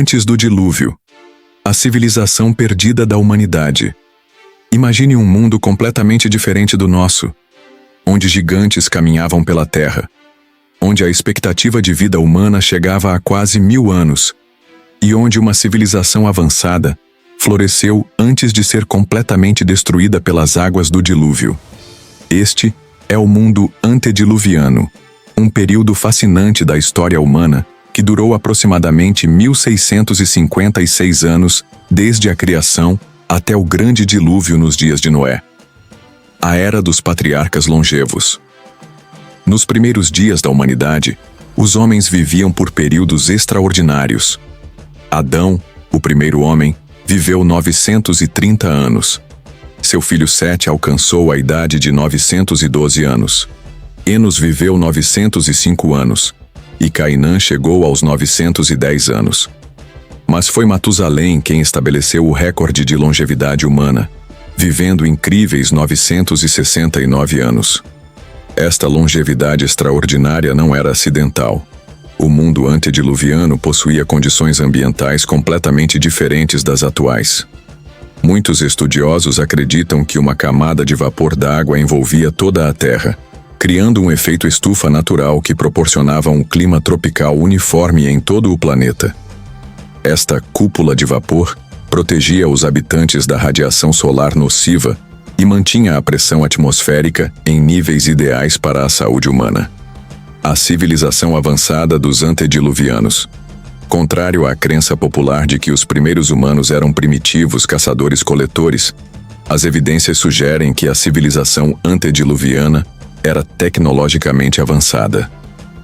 Antes do dilúvio. A civilização perdida da humanidade. Imagine um mundo completamente diferente do nosso, onde gigantes caminhavam pela Terra, onde a expectativa de vida humana chegava a quase 1000 anos, e onde uma civilização avançada floresceu antes de ser completamente destruída pelas águas do dilúvio. Este é o mundo antediluviano, um período fascinante da história humana que durou aproximadamente 1656 anos desde a criação até o grande dilúvio nos dias de Noé. A Era dos Patriarcas Longevos. Nos primeiros dias da humanidade, os homens viviam por períodos extraordinários. Adão, o primeiro homem, viveu 930 anos. Seu filho Sete alcançou a idade de 912 anos. Enos viveu 905 anos, e Cainã chegou aos 910 anos. Mas foi Matusalém quem estabeleceu o recorde de longevidade humana, vivendo incríveis 969 anos. Esta longevidade extraordinária não era acidental. O mundo antediluviano possuía condições ambientais completamente diferentes das atuais. Muitos estudiosos acreditam que uma camada de vapor d'água envolvia toda a Terra, criando um efeito estufa natural que proporcionava um clima tropical uniforme em todo o planeta. Esta cúpula de vapor protegia os habitantes da radiação solar nociva e mantinha a pressão atmosférica em níveis ideais para a saúde humana. A civilização avançada dos antediluvianos. Contrário à crença popular de que os primeiros humanos eram primitivos caçadores-coletores, as evidências sugerem que a civilização antediluviana era tecnologicamente avançada.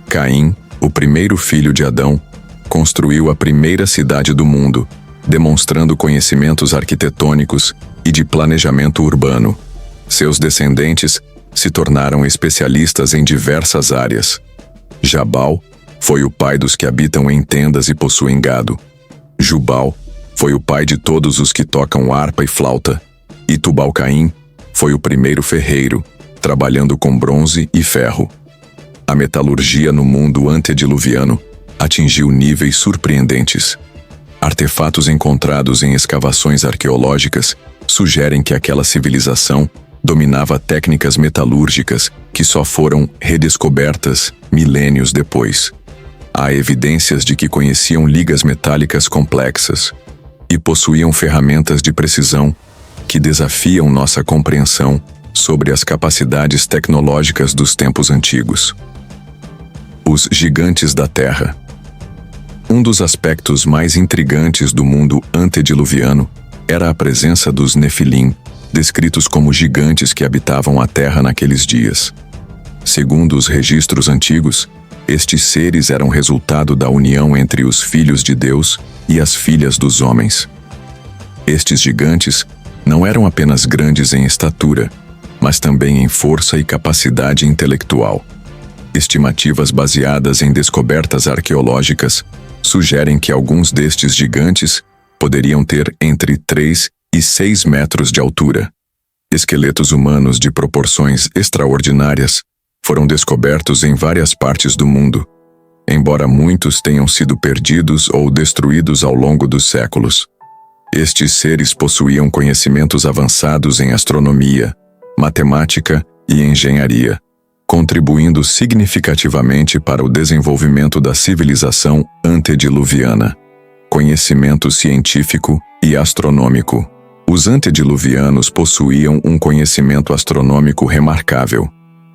Caim, o primeiro filho de Adão, construiu a primeira cidade do mundo, demonstrando conhecimentos arquitetônicos e de planejamento urbano. Seus descendentes se tornaram especialistas em diversas áreas. Jabal foi o pai dos que habitam em tendas e possuem gado. Jubal foi o pai de todos os que tocam harpa e flauta. E Tubal-Caim foi o primeiro ferreiro, trabalhando com bronze e ferro. A metalurgia no mundo antediluviano atingiu níveis surpreendentes. Artefatos encontrados em escavações arqueológicas sugerem que aquela civilização dominava técnicas metalúrgicas que só foram redescobertas milênios depois. Há evidências de que conheciam ligas metálicas complexas e possuíam ferramentas de precisão que desafiam nossa compreensão sobre as capacidades tecnológicas dos tempos antigos. Os gigantes da Terra. Um dos aspectos mais intrigantes do mundo antediluviano era a presença dos Nefilim, descritos como gigantes que habitavam a Terra naqueles dias. Segundo os registros antigos, estes seres eram resultado da união entre os filhos de Deus e as filhas dos homens. Estes gigantes não eram apenas grandes em estatura, mas também em força e capacidade intelectual. Estimativas baseadas em descobertas arqueológicas sugerem que alguns destes gigantes poderiam ter entre 3 e 6 metros de altura. Esqueletos humanos de proporções extraordinárias foram descobertos em várias partes do mundo, embora muitos tenham sido perdidos ou destruídos ao longo dos séculos. Estes seres possuíam conhecimentos avançados em astronomia, matemática e engenharia, contribuindo significativamente para o desenvolvimento da civilização antediluviana. Conhecimento científico e astronômico. Os antediluvianos possuíam um conhecimento astronômico remarcável.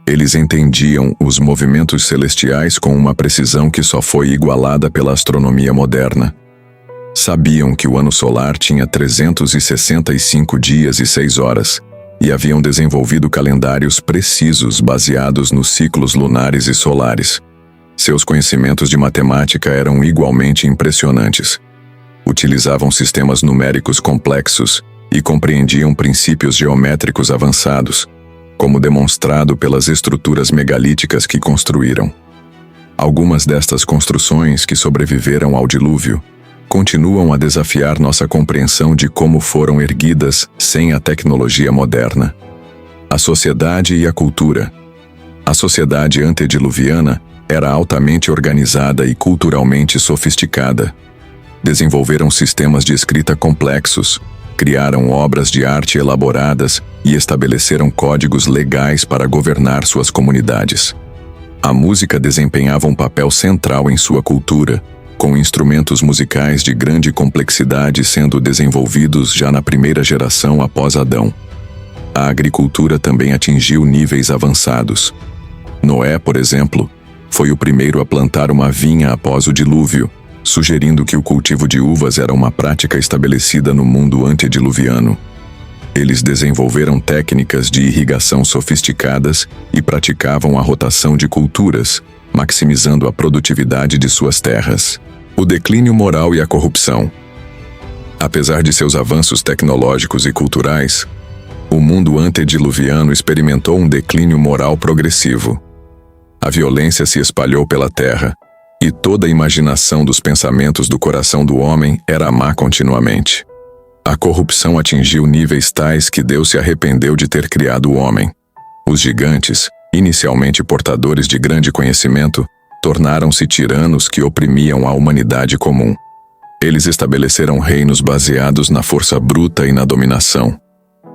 Eles entendiam os movimentos celestiais com uma precisão que só foi igualada pela astronomia moderna. Sabiam que o ano solar tinha 365 dias e 6 horas, e haviam desenvolvido calendários precisos baseados nos ciclos lunares e solares. Seus conhecimentos de matemática eram igualmente impressionantes. Utilizavam sistemas numéricos complexos e compreendiam princípios geométricos avançados, como demonstrado pelas estruturas megalíticas que construíram. Algumas destas construções que sobreviveram ao dilúvio continuam a desafiar nossa compreensão de como foram erguidas sem a tecnologia moderna. A sociedade e a cultura. A sociedade antediluviana era altamente organizada e culturalmente sofisticada. desenvolveram sistemas de escrita complexos, criaram obras de arte elaboradas e estabeleceram códigos legais para governar suas comunidades. A música desempenhava um papel central em sua cultura, com instrumentos musicais de grande complexidade sendo desenvolvidos já na primeira geração após Adão. A agricultura também atingiu níveis avançados. Noé, por exemplo, foi o primeiro a plantar uma vinha após o dilúvio, sugerindo que o cultivo de uvas era uma prática estabelecida no mundo antediluviano. Eles desenvolveram técnicas de irrigação sofisticadas e praticavam a rotação de culturas, maximizando a produtividade de suas terras. O declínio moral e a corrupção. Apesar de seus avanços tecnológicos e culturais, o mundo antediluviano experimentou um declínio moral progressivo. A violência se espalhou pela terra, e toda a imaginação dos pensamentos do coração do homem era má continuamente. A corrupção atingiu níveis tais que Deus se arrependeu de ter criado o homem. Os gigantes, inicialmente portadores de grande conhecimento, tornaram-se tiranos que oprimiam a humanidade comum. Eles estabeleceram reinos baseados na força bruta e na dominação,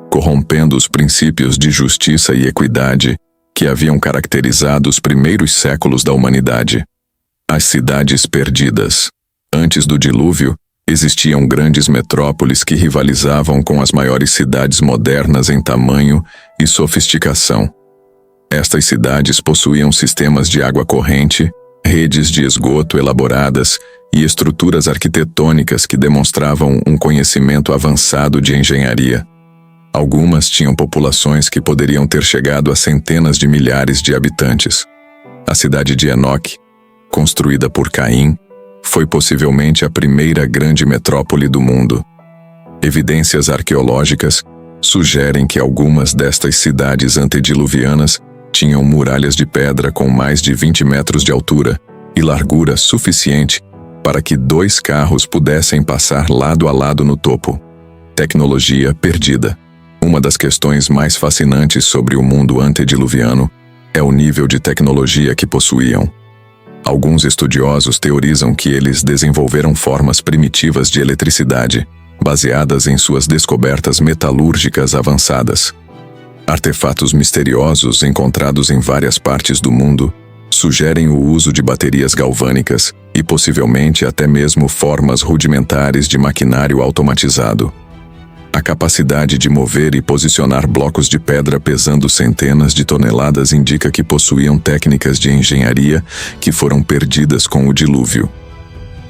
corrompendo os princípios de justiça e equidade que haviam caracterizado os primeiros séculos da humanidade. As cidades perdidas. Antes do dilúvio, existiam grandes metrópoles que rivalizavam com as maiores cidades modernas em tamanho e sofisticação. Estas cidades possuíam sistemas de água corrente, redes de esgoto elaboradas e estruturas arquitetônicas que demonstravam um conhecimento avançado de engenharia. Algumas tinham populações que poderiam ter chegado a centenas de milhares de habitantes. A cidade de Enoque, construída por Caim, foi possivelmente a primeira grande metrópole do mundo. Evidências arqueológicas sugerem que algumas destas cidades antediluvianas tinham muralhas de pedra com mais de 20 metros de altura e largura suficiente para que 2 carros pudessem passar lado a lado no topo. Tecnologia perdida. Uma das questões mais fascinantes sobre o mundo antediluviano é o nível de tecnologia que possuíam. Alguns estudiosos teorizam que eles desenvolveram formas primitivas de eletricidade, baseadas em suas descobertas metalúrgicas avançadas. Artefatos misteriosos encontrados em várias partes do mundo sugerem o uso de baterias galvânicas e possivelmente até mesmo formas rudimentares de maquinário automatizado. A capacidade de mover e posicionar blocos de pedra pesando centenas de toneladas indica que possuíam técnicas de engenharia que foram perdidas com o dilúvio.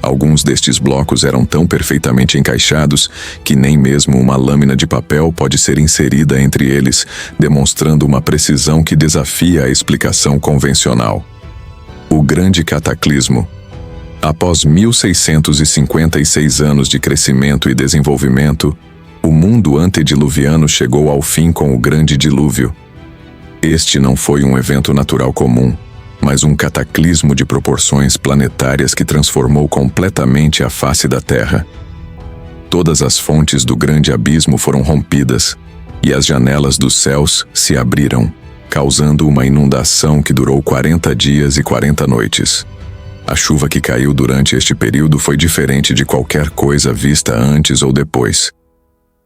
Alguns destes blocos eram tão perfeitamente encaixados que nem mesmo uma lâmina de papel pode ser inserida entre eles, demonstrando uma precisão que desafia a explicação convencional. O Grande Cataclismo. Após 1656 anos de crescimento e desenvolvimento, o mundo antediluviano chegou ao fim com o Grande Dilúvio. Este não foi um evento natural comum, mas um cataclismo de proporções planetárias que transformou completamente a face da Terra. Todas as fontes do grande abismo foram rompidas, e as janelas dos céus se abriram, causando uma inundação que durou 40 dias e 40 noites. A chuva que caiu durante este período foi diferente de qualquer coisa vista antes ou depois.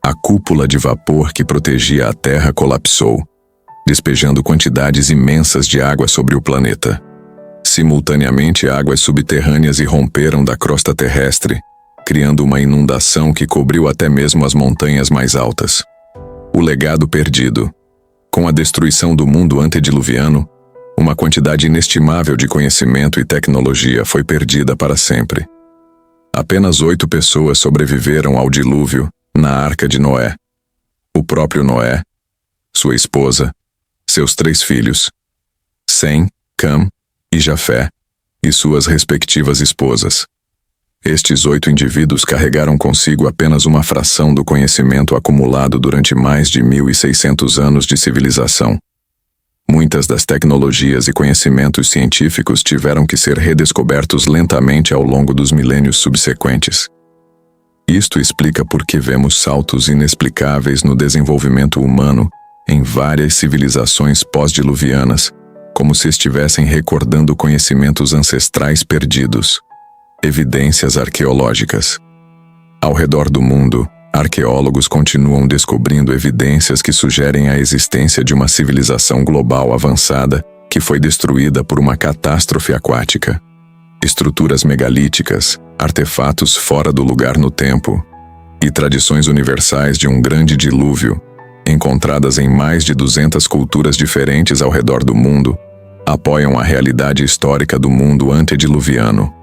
A cúpula de vapor que protegia a Terra colapsou, despejando quantidades imensas de água sobre o planeta. Simultaneamente, águas subterrâneas irromperam da crosta terrestre, criando uma inundação que cobriu até mesmo as montanhas mais altas. O legado perdido. Com a destruição do mundo antediluviano, uma quantidade inestimável de conhecimento e tecnologia foi perdida para sempre. Apenas 8 pessoas sobreviveram ao dilúvio na Arca de Noé. O próprio Noé, sua esposa, seus 3 filhos, Sem, Cam e Jafé, e suas respectivas esposas. Estes 8 indivíduos carregaram consigo apenas uma fração do conhecimento acumulado durante mais de 1600 anos de civilização. Muitas das tecnologias e conhecimentos científicos tiveram que ser redescobertos lentamente ao longo dos milênios subsequentes. Isto explica por que vemos saltos inexplicáveis no desenvolvimento humano em várias civilizações pós-diluvianas, como se estivessem recordando conhecimentos ancestrais perdidos. Evidências arqueológicas. Ao redor do mundo, arqueólogos continuam descobrindo evidências que sugerem a existência de uma civilização global avançada que foi destruída por uma catástrofe aquática. Estruturas megalíticas, artefatos fora do lugar no tempo e tradições universais de um grande dilúvio, encontradas em mais de 200 culturas diferentes ao redor do mundo, apoiam a realidade histórica do mundo antediluviano.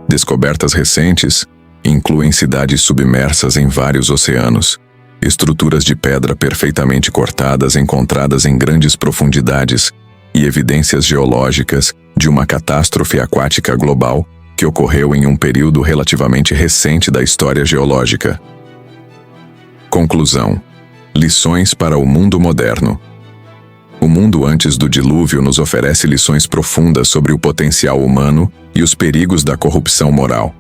Descobertas recentes incluem cidades submersas em vários oceanos, estruturas de pedra perfeitamente cortadas encontradas em grandes profundidades e evidências geológicas de uma catástrofe aquática global que ocorreu em um período relativamente recente da história geológica. Conclusão: lições para o mundo moderno. O mundo antes do dilúvio nos oferece lições profundas sobre o potencial humano e os perigos da corrupção moral.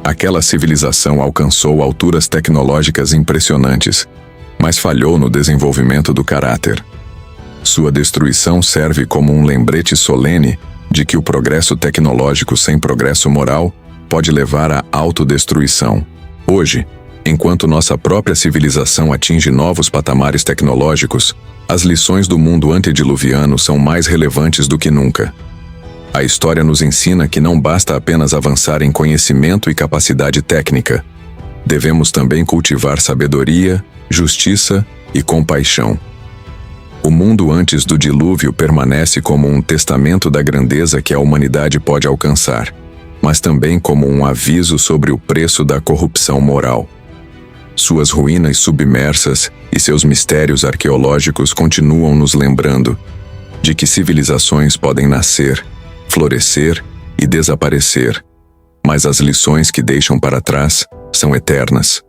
Aquela civilização alcançou alturas tecnológicas impressionantes, mas falhou no desenvolvimento do caráter. Sua destruição serve como um lembrete solene de que o progresso tecnológico sem progresso moral pode levar à autodestruição. Hoje, enquanto nossa própria civilização atinge novos patamares tecnológicos, as lições do mundo antediluviano são mais relevantes do que nunca. A história nos ensina que não basta apenas avançar em conhecimento e capacidade técnica. Devemos também cultivar sabedoria, justiça e compaixão. O mundo antes do dilúvio permanece como um testamento da grandeza que a humanidade pode alcançar, mas também como um aviso sobre o preço da corrupção moral. Suas ruínas submersas e seus mistérios arqueológicos continuam nos lembrando de que civilizações podem nascer, florescer e desaparecer, mas as lições que deixam para trás são eternas.